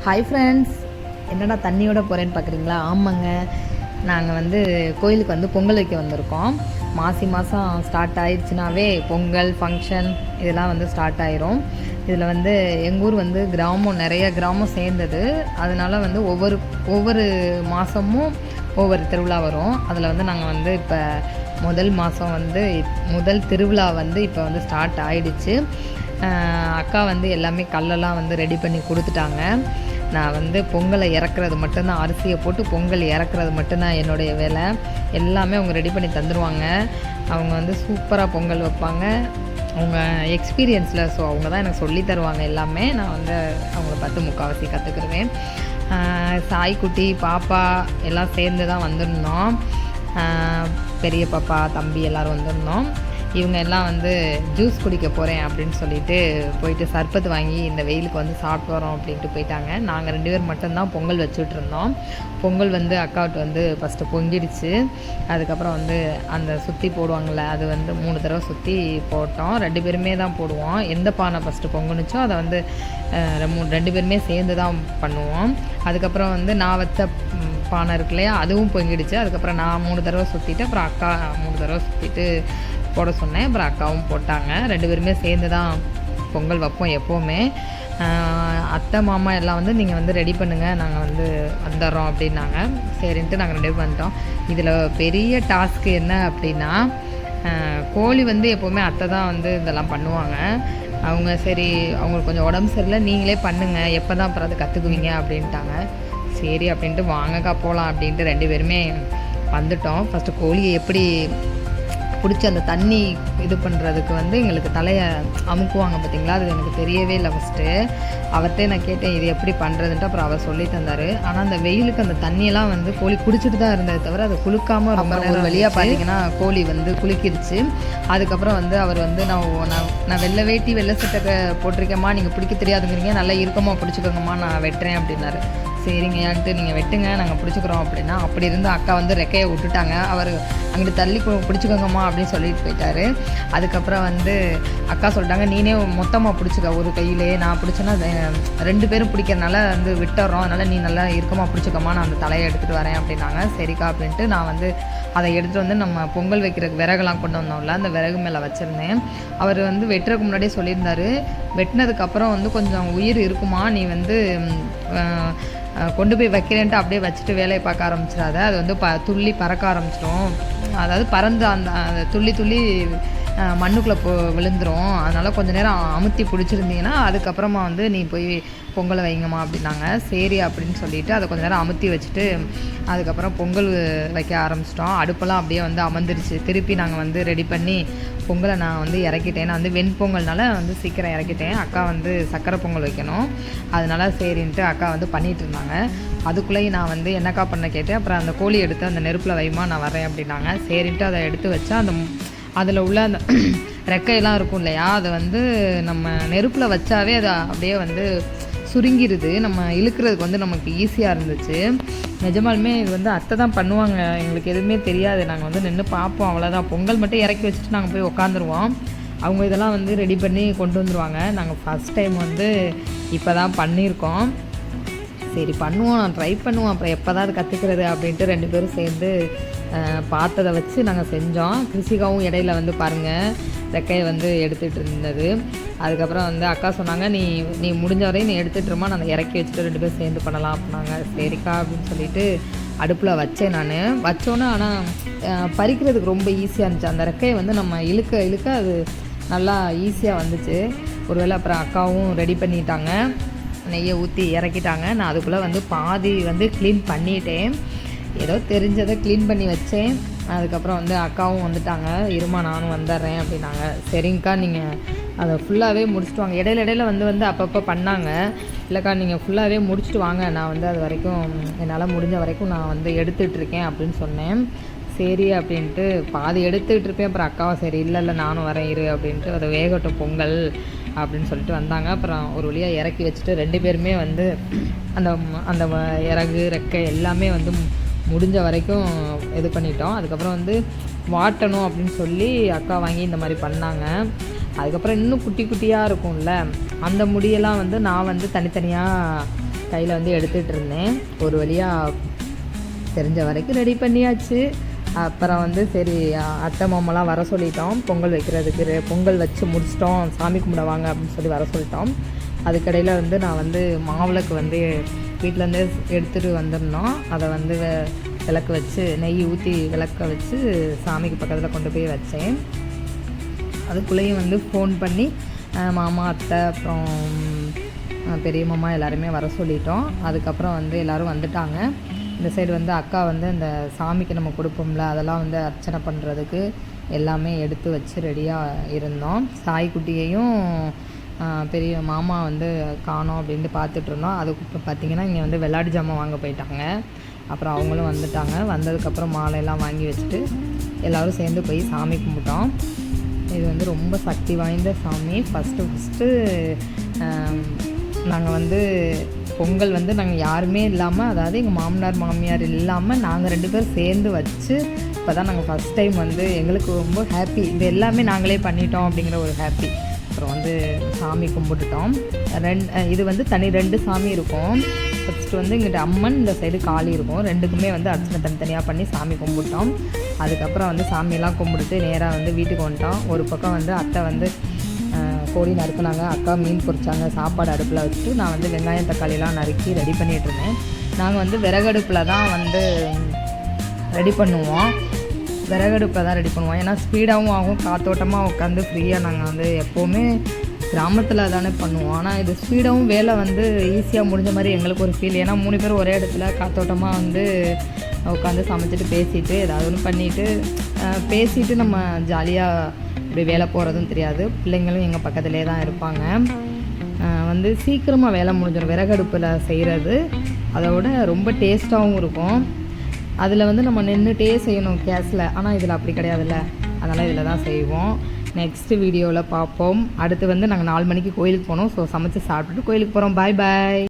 Hi friends, என்னடா தண்ணியோட போகிறேன்னு பார்க்குறீங்களா? ஆமாங்க, நாங்கள் வந்து கோயிலுக்கு வந்து பொங்கல் வைக்க வந்திருக்கோம். மாதம் ஸ்டார்ட் ஆயிடுச்சுனாவே பொங்கல் ஃபங்க்ஷன் இதெல்லாம் வந்து ஸ்டார்ட் ஆயிரும். இதில் வந்து எங்கள் ஊர் வந்து கிராமம், நிறைய கிராமம் சேர்ந்தது. அதனால் வந்து ஒவ்வொரு மாதமும் ஒவ்வொரு திருவிழா வரும். அதில் வந்து நாங்கள் வந்து இப்போ முதல் மாதம் வந்து முதல் திருவிழா வந்து இப்போ வந்து ஸ்டார்ட் ஆகிடுச்சு. அக்கா வந்து எல்லாமே கல்லெல்லாம் வந்து ரெடி பண்ணி கொடுத்துட்டாங்க. நான் வந்து பொங்கலை இறக்குறது மட்டும்தான், அரிசியை போட்டு பொங்கல் இறக்குறது மட்டும்தான் என்னுடைய வேலை. எல்லாமே அவங்க ரெடி பண்ணி தந்துடுவாங்க. அவங்க வந்து சூப்பராக பொங்கல் வைப்பாங்க. அவங்க எக்ஸ்பீரியன்ஸில், ஸோ அவங்க தான் எனக்கு சொல்லி தருவாங்க எல்லாமே. நான் வந்து அவங்கள பார்த்து முக்கால்வாசி கற்றுக்குருவேன். சாய்க்குட்டி, பாப்பா எல்லாம் சேர்ந்து தான் வந்திருந்தோம். பெரிய பாப்பா, தம்பி எல்லோரும் வந்திருந்தோம். இவங்க எல்லாம் வந்து ஜூஸ் குடிக்க போகிறேன் அப்படின்னு சொல்லிட்டு போயிட்டு சர்பத்து வாங்கி இந்த வெயிலுக்கு வந்து சாப்பிட்டு வரோம் அப்படின்ட்டு போயிட்டாங்க. நாங்கள் 2 பேர் மட்டும்தான் பொங்கல் வச்சுட்ருந்தோம். பொங்கல் வந்து அக்காவுட்டு வந்து ஃபஸ்ட்டு பொங்கிடுச்சு. அதுக்கப்புறம் வந்து அந்த சுற்றி போடுவாங்கள்ல, அது வந்து 3 தடவை சுற்றி போட்டோம். 2 பேருமே தான் போடுவோம். எந்த பானை ஃபஸ்ட்டு பொங்குனுச்சோ அதை வந்து 2 பேருமே சேர்ந்து தான் பண்ணுவோம். அதுக்கப்புறம் வந்து நான் வச்ச பானை இருக்கு இல்லையா, அதுவும் பொங்கிடுச்சு. அதுக்கப்புறம் நான் 3 தடவை சுற்றிட்டு, அப்புறம் அக்கா 3 தடவை சுற்றிட்டு போட சொன்னேன். அப்புறம் அக்காவும் போட்டாங்க. 2 பேருமே சேர்ந்து தான் பொங்கல் வைப்போம் எப்போவுமே. அத்தை மாமா எல்லாம் வந்து நீங்கள் வந்து ரெடி பண்ணுங்கள், நாங்கள் வந்து வந்துடுறோம் அப்படின்னாங்க. சரின்ட்டு நாங்கள் 2 பேரும் வந்துட்டோம். இதில் பெரிய டாஸ்க்கு என்ன அப்படின்னா, கோழி வந்து எப்போவுமே அத்தை தான் வந்து இதெல்லாம் பண்ணுவாங்க. அவங்க சரி, அவங்களுக்கு கொஞ்சம் உடம்பு சரியில்லை, நீங்களே பண்ணுங்கள், எப்போ தான் அப்புறம் அதை கற்றுக்குவீங்க அப்படின்ட்டாங்க. சரி அப்படின்ட்டு வாங்கக்கா போகலாம் அப்படின்ட்டு 2 பேருமே வந்துட்டோம். ஃபஸ்ட்டு கோழியை எப்படி பிடிச்சி அந்த தண்ணி இது பண்ணுறதுக்கு வந்து எங்களுக்கு தலையை அமுக்குவாங்க பார்த்திங்களா, அது எனக்கு தெரியவே இல்லை. ஃபஸ்ட்டு அவர்கிட்ட நான் கேட்டேன் இது எப்படி பண்ணுறதுன்ட்டு. அப்புறம் அவர் சொல்லி தந்தார். ஆனால் அந்த வெயிலுக்கு அந்த தண்ணியெல்லாம் வந்து கோழி குடிச்சிட்டு தான் இருந்தது தவிர அதை குளுக்காமல் ரொம்ப ஒரு வழியாக பார்த்தீங்கன்னா கோழி வந்து குளிக்கிடுச்சு. அதுக்கப்புறம் வந்து அவர் வந்து நான் வெள்ளை வேட்டி வெள்ளை சட்டை போட்டிருக்கேம்மா, நீங்கள் பிடிக்க தெரியாதுங்கிறீங்க, நல்லா இருக்கமாக பிடிச்சிக்கோங்கம்மா, நான் வெட்டுறேன் அப்படின்னாரு. சரிங்கன்ட்டு நீங்கள் வெட்டுங்க, நாங்கள் பிடிச்சிக்கிறோம் அப்படின்னா. அப்படி இருந்து அக்கா வந்து ரெக்கையை விட்டுட்டாங்க. அவர் அங்கிட்டு தள்ளி பிடிச்சிக்கோங்கம்மா அப்படின்னு சொல்லிட்டு போயிட்டாரு. அதுக்கப்புறம் வந்து அக்கா சொல்லிட்டாங்க, நீனே மொத்தமாக பிடிச்சிக்க ஒரு கையிலே, நான் பிடிச்சேன்னா 2 பேரும் பிடிக்கிறனால வந்து விட்டுறோம், அதனால் நீ நல்லா இறுக்கமாக பிடிச்சிக்கம்மா, நான் அந்த தலையை எடுத்துகிட்டு வரேன் அப்படின்னாங்க. சரிக்கா அப்படின்ட்டு நான் வந்து அதை எடுத்துகிட்டு வந்து நம்ம பொங்கல் வைக்கிறதுக்கு விறகுலாம் கொண்டு வந்தோம்ல, அந்த விறகு மேலே வச்சுருந்தேன். அவர் வந்து வெட்டுறதுக்கு முன்னாடியே சொல்லியிருந்தார், வெட்டினதுக்கப்புறம் வந்து கொஞ்சம் உயிர் இருக்குமா, நீ வந்து கொண்டு போய் வைக்கிறேன்ட்டு அப்படியே வச்சுட்டு வேலையை பார்க்க ஆரம்பிச்சிடாத, அது வந்து துள்ளி பறக்க ஆரம்பிச்சிடும், அதாவது பறந்து அந்த துள்ளி மண்ணுக்குள்ளே விழுந்துடும். அதனால் கொஞ்சம் நேரம் அமுத்தி பிடிச்சிருந்தீங்கன்னா அதுக்கப்புறமா வந்து நீ போய் பொங்கலை வைங்கம்மா அப்படின்னாங்க. சரி அப்படின்னு சொல்லிவிட்டு அதை கொஞ்சம் நேரம் அமுத்தி வச்சுட்டு அதுக்கப்புறம் பொங்கல் வைக்க ஆரம்பிச்சிட்டோம். அடுப்பெல்லாம் அப்படியே வந்து அமர்ந்துருச்சு. திருப்பி நாங்கள் வந்து ரெடி பண்ணி பொங்கலை நான் வந்து இறக்கிட்டேன். நான் வந்து வெண்பொங்கல்னால வந்து சீக்கிரம் இறக்கிட்டேன். அக்கா வந்து சக்கரை பொங்கல் வைக்கணும், அதனால சரின்ட்டு அக்கா வந்து பண்ணிகிட்டு இருந்தாங்க. அதுக்குள்ளேயும் நான் வந்து என்னக்கா பண்ண கேட்டேன். அப்புறம் அந்த கோழி எடுத்து அந்த நெருப்பில் வைமா, நான் வரேன் அப்படின்னாங்க. சரின்ட்டு அதை எடுத்து வச்சா அதில் உள்ள அந்த ரெக்கையெல்லாம் இருக்கும் இல்லையா, அதை வந்து நம்ம நெருப்பில் வச்சாவே அது அப்படியே வந்து சுருங்கிடுது. நம்ம இழுக்கிறதுக்கு வந்து நமக்கு ஈஸியாக இருந்துச்சு. நிஜமாலுமே இது வந்து அத்தை தான் பண்ணுவாங்க, எங்களுக்கு எதுவுமே தெரியாது. நாங்கள் வந்து நின்று பார்ப்போம், அவ்வளோதான். பொங்கல் மட்டும் இறக்கி வச்சுட்டு நாங்கள் போய் உக்காந்துருவோம். அவங்க இதெல்லாம் வந்து ரெடி பண்ணி கொண்டு வந்துடுவாங்க. நாங்கள் ஃபஸ்ட் டைம் வந்து இப்போ தான் பண்ணியிருக்கோம். சரி பண்ணுவோம், நான் ட்ரை பண்ணுவோம், அப்புறம் எப்போ தான் அது கற்றுக்கிறது அப்படின்ட்டு 2 பேரும் சேர்ந்து பார்த்ததை வச்சு நாங்கள் செஞ்சோம். கிருஷிகாவும் இடையில வந்து பாருங்கள் ரெக்கையை வந்து எடுத்துகிட்டு இருந்தது. அதுக்கப்புறம் வந்து அக்கா சொன்னாங்க, நீ முடிஞ்ச வரையும் நீ எடுத்துகிட்டுருமா, நான் இறக்கி வச்சுட்டு 2 பேரும் சேர்ந்து பண்ணலாம் அப்படின்னாங்க. சரிக்கா அப்படின்னு சொல்லிட்டு அடுப்பில் வச்சேன். நான் வச்சோன்னே ஆனால் பறிக்கிறதுக்கு ரொம்ப ஈஸியாக இருந்துச்சு. அந்த ரெக்கையை வந்து நம்ம இழுக்க அது நல்லா ஈஸியாக வந்துச்சு. ஒருவேளை அப்புறம் அக்காவும் ரெடி பண்ணிட்டாங்க, நெய்யை ஊற்றி இறக்கிட்டாங்க. நான் அதுக்குள்ளே வந்து பாதி வந்து க்ளீன் பண்ணிட்டேன், ஏதோ தெரிஞ்சதை க்ளீன் பண்ணி வச்சேன். அதுக்கப்புறம் வந்து அக்காவும் வந்துட்டாங்க, இருமா நானும் வந்துடுறேன் அப்படின்னாங்க. சரிங்கக்கா, நீங்கள் அதை ஃபுல்லாகவே முடிச்சுட்டு வாங்க. இடையில வந்து அப்பப்போ பண்ணாங்க, இல்லைக்கா நீங்கள் ஃபுல்லாகவே முடிச்சுட்டு வாங்க, நான் வந்து அது வரைக்கும் என்னால் முடிஞ்ச வரைக்கும் நான் வந்து எடுத்துகிட்ருக்கேன் அப்படின்னு சொன்னேன். சரி அப்படின்ட்டு பாதி எடுத்துக்கிட்டு இருப்பேன். அப்புறம் அக்காவை சரி இல்லை நானும் வரேன் இரு அப்படின்ட்டு அதை வேகட்டும் பொங்கல் அப்படின்னு சொல்லிட்டு வந்தாங்க. அப்புறம் ஒரு வழியாக இறக்கி வச்சுட்டு 2 பேருமே வந்து அந்த இறகு ரெக்கை எல்லாமே வந்து முடிஞ்ச வரைக்கும் இது பண்ணிட்டோம். அதுக்கப்புறம் வந்து வாட்டணும் அப்படின்னு சொல்லி அக்கா வாங்கி இந்த மாதிரி பண்ணாங்க. அதுக்கப்புறம் இன்னும் குட்டி குட்டியாக இருக்கும்ல, அந்த முடியெல்லாம் வந்து நான் வந்து தனித்தனியாக கையில் வந்து எடுத்துகிட்டு இருந்தேன். ஒரு வழியாக தெரிஞ்ச வரைக்கும் ரெடி பண்ணியாச்சு. அப்புறம் வந்து சரி அத்தை மாமாலாம் வர சொல்லிட்டோம். பொங்கல் வைக்கிறதுக்கு பொங்கல் வச்சு முடிச்சிட்டோம், சாமி கும்பிட வாங்க அப்படின்னு சொல்லி வர சொல்லிட்டோம். அதுக்கடையில் வந்து நான் வந்து மாவிளக்கு வந்து வீட்டிலேருந்து எடுத்துகிட்டு வந்துருந்தோம். அதை வந்து விளக்கு வச்சு நெய் ஊற்றி விளக்க வச்சு சாமிக்கு பக்கத்தில் கொண்டு போய் வச்சேன். அதுக்குள்ளேயும் வந்து ஃபோன் பண்ணி மாமா அத்தை அப்புறம் பெரிய மாமா எல்லாருமே வர சொல்லிட்டோம். அதுக்கப்புறம் வந்து எல்லோரும் வந்துட்டாங்க. இந்த சைடு வந்து அக்கா வந்து அந்த சாமிக்கு நம்ம கொடுப்போம்ல, அதெல்லாம் வந்து அர்ச்சனை பண்ணுறதுக்கு எல்லாமே எடுத்து வச்சு ரெடியாக இருந்தோம். சாய்க்குட்டியையும் பெரிய மாமா வந்து காணோம் அப்படின்ட்டு பார்த்துட்ருந்தோம். அதுக்கப்புறம் பார்த்திங்கன்னா இங்கே வந்து விளையாட்டு ஜாமான் வாங்க போயிட்டாங்க. அப்புறம் அவங்களும் வந்துட்டாங்க. வந்ததுக்கப்புறம் மாலையெல்லாம் வாங்கி வச்சுட்டு எல்லோரும் சேர்ந்து போய் சாமி கும்பிட்டோம். இது வந்து ரொம்ப சக்தி வாய்ந்த சாமி. ஃபஸ்ட்டு நாங்கள் வந்து பொங்கல் வந்து நாங்கள் யாருமே இல்லாமல், அதாவது எங்கள் மாமனார் மாமியார் இல்லாமல் நாங்கள் 2 பேர் சேர்ந்து வச்சு இப்போ தான் நாங்கள் ஃபஸ்ட் டைம் வந்து எங்களுக்கு ரொம்ப ஹாப்பி. இது எல்லாமே நாங்களே பண்ணிட்டோம் அப்படிங்கிற ஒரு ஹாப்பி. அப்புறம் வந்து சாமி கும்பிட்டுட்டோம். இது வந்து தனி 2 சாமி இருக்கும். ஃபஸ்ட்டு வந்து இங்கிட்ட அம்மன், இந்த சைடு காளி இருக்கும். 2க்குமே வந்து அர்ச்சனை தனித்தனியாக பண்ணி சாமி கும்பிட்டோம். அதுக்கப்புறம் வந்து சாமியெல்லாம் கும்பிட்டுட்டு நேராக வந்து வீட்டுக்கு வந்துட்டோம். ஒரு பக்கம் வந்து அத்தை வந்து கோழி நறுக்குனாங்க, அக்கா மீன் பொரிச்சாங்க, சாப்பாடு அடுப்பில் வச்சுட்டு நான் வந்து வெங்காயம் தக்காளிலாம் நறுக்கி ரெடி பண்ணிகிட்ருந்தேன். நாங்கள் வந்து விறகடுப்பில் தான் வந்து ரெடி பண்ணுவோம். ஏன்னா ஸ்பீடாகவும் ஆகும், காத்தோட்டமாக உட்காந்து ஃப்ரீயாக நாங்கள் வந்து எப்போவுமே கிராமத்தில் தானே பண்ணுவோம். ஆனால் இது ஸ்பீடாகவும் வேலை வந்து ஈஸியாக முடிஞ்ச மாதிரி எங்களுக்கு ஒரு ஃபீல். ஏன்னா 3 பேர் ஒரே இடத்துல காத்தோட்டமாக வந்து உட்காந்து சமைச்சிட்டு பேசிட்டு ஏதாவது ஒன்று பண்ணிவிட்டு பேசிட்டு நம்ம ஜாலியாக இப்படி வேலை போகிறதும் தெரியாது. பிள்ளைங்களும் எங்கள் பக்கத்துலேயே தான் இருப்பாங்க. வந்து சீக்கிரமாக வேலை முடிஞ்சிடும் விறகடுப்பில் செய்கிறது. அதோட ரொம்ப டேஸ்ட்டாகவும் இருக்கும். அதில் வந்து நம்ம நின்றுட்டே செய்யணும் கேஸில். ஆனால் இதில் அப்படி கிடையாதுல்ல, அதனால் இதில் தான் செய்வோம். நெக்ஸ்ட் வீடியோவில் பார்ப்போம். அடுத்து வந்து நாங்கள் 4 மணிக்கு கோயிலுக்கு போனோம். ஸோ சமைச்சு சாப்பிட்டுட்டு கோயிலுக்கு போகிறோம். பாய் பாய்.